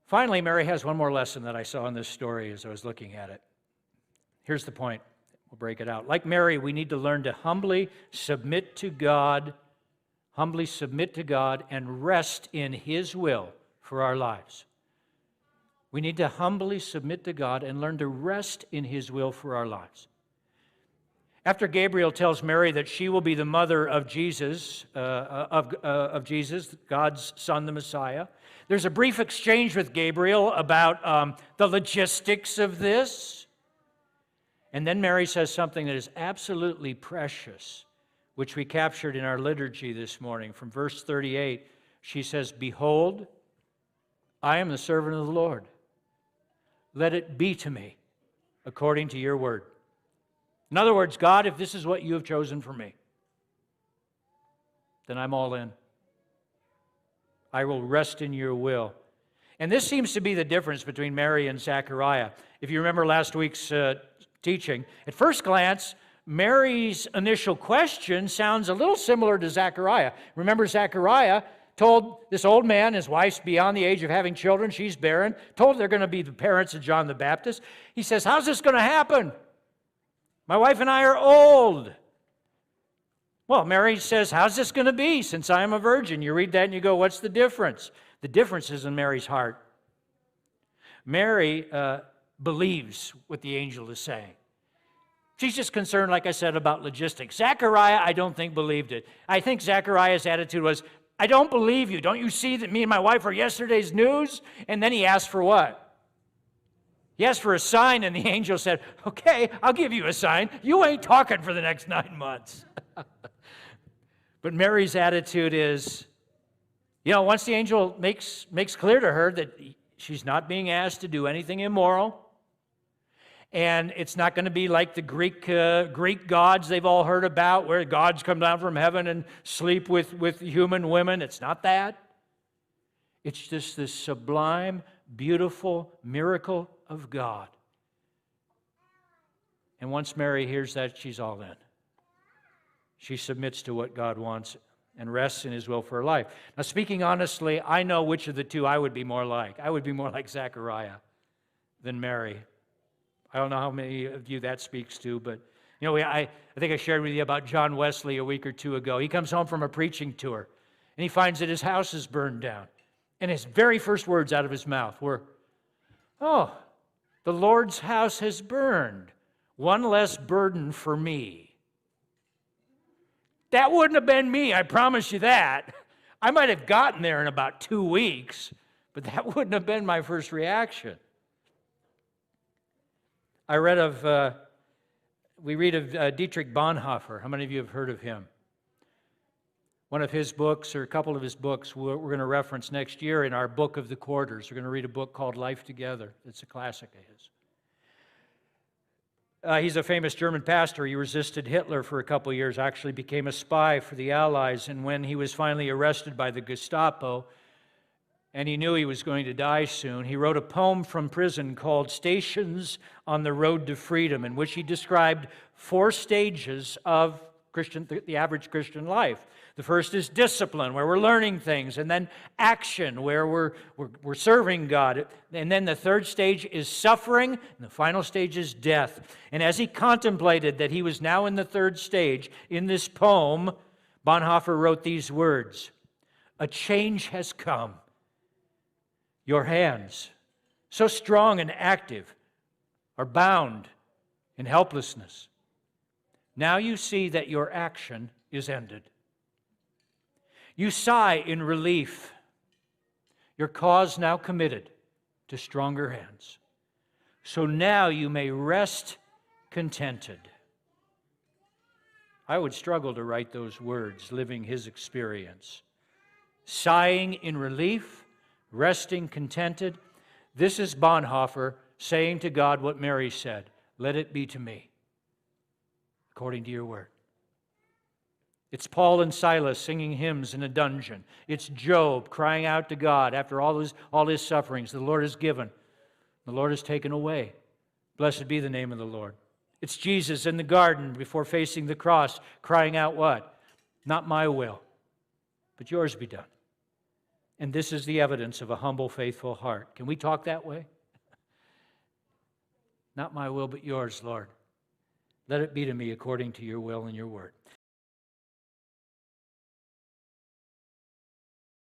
Finally, Mary has one more lesson that I saw in this story as I was looking at it. Here's the point. We'll break it out. Like Mary, we need to learn to humbly submit to God and rest in His will for our lives. We need to humbly submit to God and learn to rest in His will for our lives. After Gabriel tells Mary that she will be the mother of Jesus, God's Son, the Messiah, there's a brief exchange with Gabriel about the logistics of this. And then Mary says something that is absolutely precious, which we captured in our liturgy this morning. From verse 38, she says, "Behold, I am the servant of the Lord. Let it be to me according to your word." In other words, God, if this is what you have chosen for me, then I'm all in. I will rest in your will. And this seems to be the difference between Mary and Zechariah. If you remember last week's teaching, at first glance, Mary's initial question sounds a little similar to Zechariah. Remember, Zechariah told this old man, his wife's beyond the age of having children, she's barren, told they're going to be the parents of John the Baptist. He says, how's this going to happen? My wife and I are old. Well, Mary says, how's this going to be since I am a virgin? You read that and you go, what's the difference? The difference is in Mary's heart. Mary believes what the angel is saying. She's just concerned, like I said, about logistics. Zechariah, I don't think, believed it. I think Zechariah's attitude was, I don't believe you. Don't you see that me and my wife are yesterday's news? And then he asked for what? He asked for a sign, and the angel said, okay, I'll give you a sign. You ain't talking for the next 9 months. But Mary's attitude is, once the angel makes clear to her that she's not being asked to do anything immoral, and it's not going to be like the Greek gods they've all heard about, where gods come down from heaven and sleep with human women. It's not that. It's just this sublime, beautiful miracle of God. And once Mary hears that, she's all in. She submits to what God wants and rests in His will for her life. Now, speaking honestly, I know which of the two I would be more like. I would be more like Zechariah than Mary. I don't know how many of you that speaks to, but I think I shared with you about John Wesley a week or two ago. He comes home from a preaching tour, and he finds that his house is burned down. And his very first words out of his mouth were, "Oh, the Lord's house has burned. One less burden for me." That wouldn't have been me, I promise you that. I might have gotten there in about 2 weeks, but that wouldn't have been my first reaction. We read of Dietrich Bonhoeffer. How many of you have heard of him? One of his books, or a couple of his books, we're going to reference next year in our Book of the Quarters. We're going to read a book called Life Together. It's a classic of his. He's a famous German pastor. He resisted Hitler for a couple of years, actually became a spy for the Allies, and when he was finally arrested by the Gestapo, and he knew he was going to die soon, he wrote a poem from prison called Stations on the Road to Freedom, in which he described 4 stages of the average Christian life. The first is discipline, where we're learning things, and then action, where we're serving God. And then the third stage is suffering, and the final stage is death. And as he contemplated that he was now in the third stage, in this poem, Bonhoeffer wrote these words, "A change has come. Your hands, so strong and active, are bound in helplessness. Now you see that your action is ended. You sigh in relief. Your cause now committed to stronger hands. So now you may rest contented." I would struggle to write those words, living his experience. Sighing in relief, resting contented. This is Bonhoeffer saying to God what Mary said, "Let it be to me, according to your word." It's Paul and Silas singing hymns in a dungeon. It's Job crying out to God after all his sufferings. The Lord has given, the Lord has taken away. Blessed be the name of the Lord. It's Jesus in the garden before facing the cross, crying out what? "Not my will, but yours be done." And this is the evidence of a humble, faithful heart. Can we talk that way? Not my will, but yours, Lord. Let it be to me according to your will and your word.